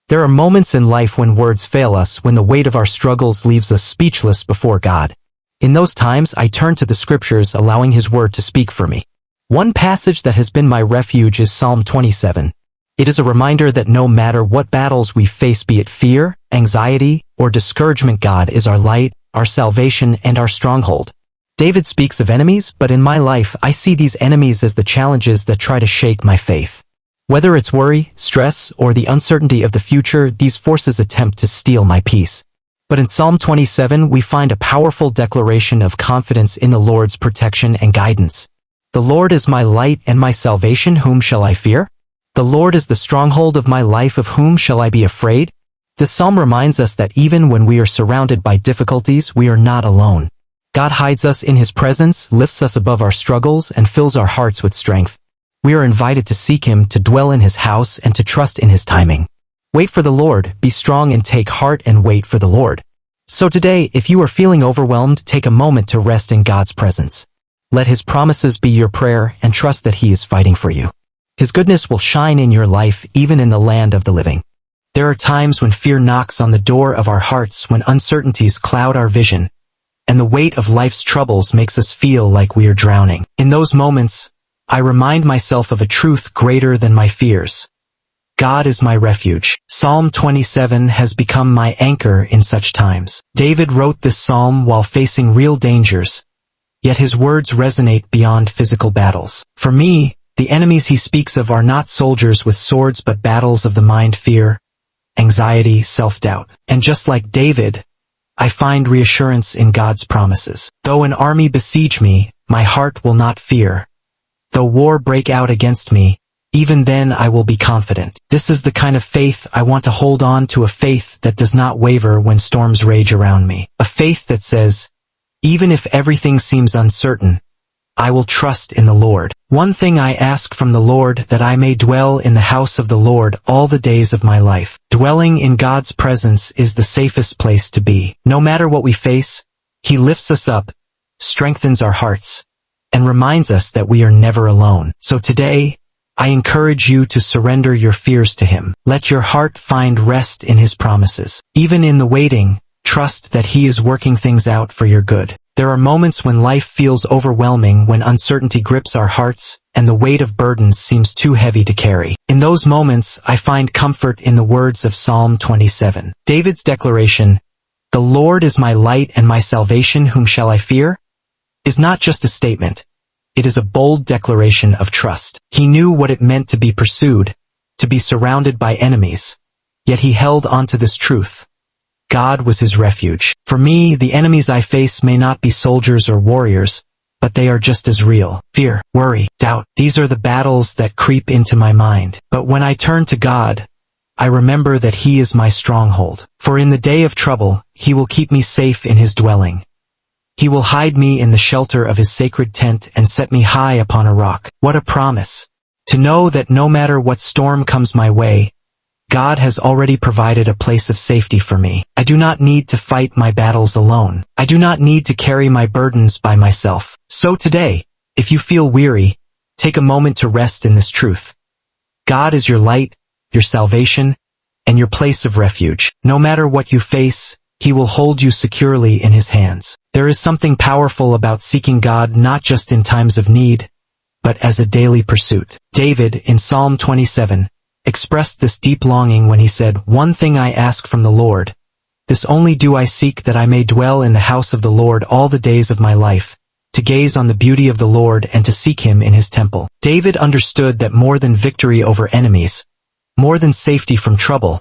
There are moments in life when words fail us, when the weight of our struggles leaves us speechless before God. In those times, I turn to the scriptures, allowing His word to speak for me. One passage that has been my refuge is Psalm 27. It is a reminder that no matter what battles we face, be it fear, anxiety, or discouragement, God is our light, our salvation, and our stronghold. David speaks of enemies, but in my life, I see these enemies as the challenges that try to shake my faith. Whether it's worry, stress, or the uncertainty of the future, these forces attempt to steal my peace. But in Psalm 27, we find a powerful declaration of confidence in the Lord's protection and guidance. The Lord is my light and my salvation, whom shall I fear? The Lord is the stronghold of my life, of whom shall I be afraid? This psalm reminds us that even when we are surrounded by difficulties, we are not alone. God hides us in His presence, lifts us above our struggles, and fills our hearts with strength. We are invited to seek Him, to dwell in His house, and to trust in His timing. Wait for the Lord, be strong and take heart and wait for the Lord. So today, if you are feeling overwhelmed, take a moment to rest in God's presence. Let His promises be your prayer and trust that He is fighting for you. His goodness will shine in your life, even in the land of the living. There are times when fear knocks on the door of our hearts, when uncertainties cloud our vision, and the weight of life's troubles makes us feel like we are drowning. In those moments, I remind myself of a truth greater than my fears. God is my refuge. Psalm 27 has become my anchor in such times. David wrote this psalm while facing real dangers, yet his words resonate beyond physical battles. For me, the enemies he speaks of are not soldiers with swords but battles of the mind, fear, anxiety, self-doubt. And just like David, I find reassurance in God's promises. Though an army besiege me, my heart will not fear. Though war break out against me, even then I will be confident. This is the kind of faith I want to hold on to, a faith that does not waver when storms rage around me. A faith that says, even if everything seems uncertain, I will trust in the Lord. One thing I ask from the Lord, that I may dwell in the house of the Lord all the days of my life. Dwelling in God's presence is the safest place to be. No matter what we face, He lifts us up, strengthens our hearts, and reminds us that we are never alone. So today, I encourage you to surrender your fears to Him. Let your heart find rest in His promises. Even in the waiting, trust that He is working things out for your good. There are moments when life feels overwhelming, when uncertainty grips our hearts, and the weight of burdens seems too heavy to carry. In those moments, I find comfort in the words of Psalm 27. David's declaration, "The Lord is my light and my salvation, whom shall I fear?" is not just a statement. It is a bold declaration of trust. He knew what it meant to be pursued, to be surrounded by enemies, yet he held on to this truth. God was his refuge. For me, the enemies I face may not be soldiers or warriors, but they are just as real. Fear, worry, doubt. These are the battles that creep into my mind. But when I turn to God, I remember that He is my stronghold. For in the day of trouble, He will keep me safe in His dwelling. He will hide me in the shelter of His sacred tent and set me high upon a rock. What a promise! To know that no matter what storm comes my way, God has already provided a place of safety for me. I do not need to fight my battles alone. I do not need to carry my burdens by myself. So today, if you feel weary, take a moment to rest in this truth. God is your light, your salvation, and your place of refuge. No matter what you face, He will hold you securely in His hands. There is something powerful about seeking God not just in times of need, but as a daily pursuit. David, in Psalm 27, expressed this deep longing when he said, "One thing I ask from the Lord, this only do I seek, that I may dwell in the house of the Lord all the days of my life, to gaze on the beauty of the Lord and to seek Him in His temple." David understood that more than victory over enemies, more than safety from trouble,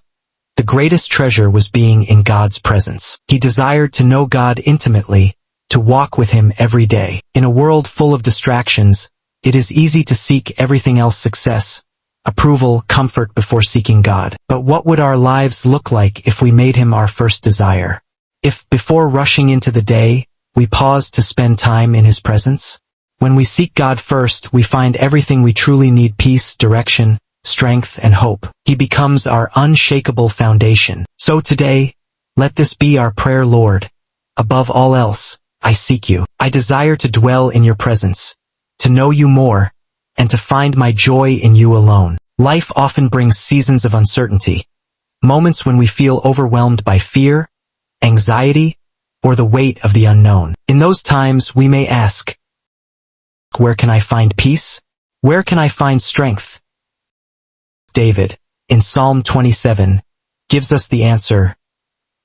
the greatest treasure was being in God's presence. He desired to know God intimately, to walk with Him every day. In a world full of distractions, it is easy to seek everything else: success, approval, comfort, before seeking God. But what would our lives look like if we made Him our first desire? If, before rushing into the day, we paused to spend time in His presence? When we seek God first, we find everything we truly need: peace, direction, strength, and hope. He becomes our unshakable foundation. So today, let this be our prayer: Lord, above all else, I seek You. I desire to dwell in Your presence, to know You more, and to find my joy in You alone. Life often brings seasons of uncertainty, moments when we feel overwhelmed by fear, anxiety, or the weight of the unknown. In those times, we may ask, where can I find peace? Where can I find strength? David, in Psalm 27, gives us the answer,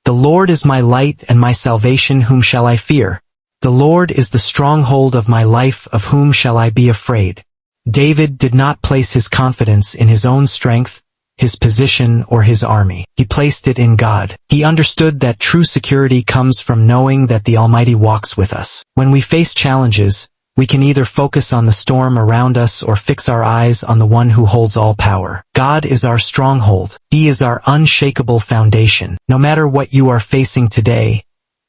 "The Lord is my light and my salvation, whom shall I fear? The Lord is the stronghold of my life, of whom shall I be afraid?" David did not place his confidence in his own strength, his position, or his army. He placed it in God. He understood that true security comes from knowing that the Almighty walks with us. When we face challenges, we can either focus on the storm around us or fix our eyes on the one who holds all power. God is our stronghold. He is our unshakable foundation. No matter what you are facing today,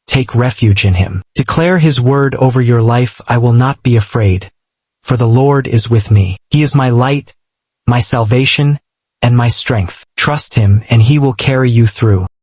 take refuge in Him. Declare His word over your life, "I will not be afraid, for the Lord is with me. He is my light, my salvation, and my strength." Trust Him, and He will carry you through.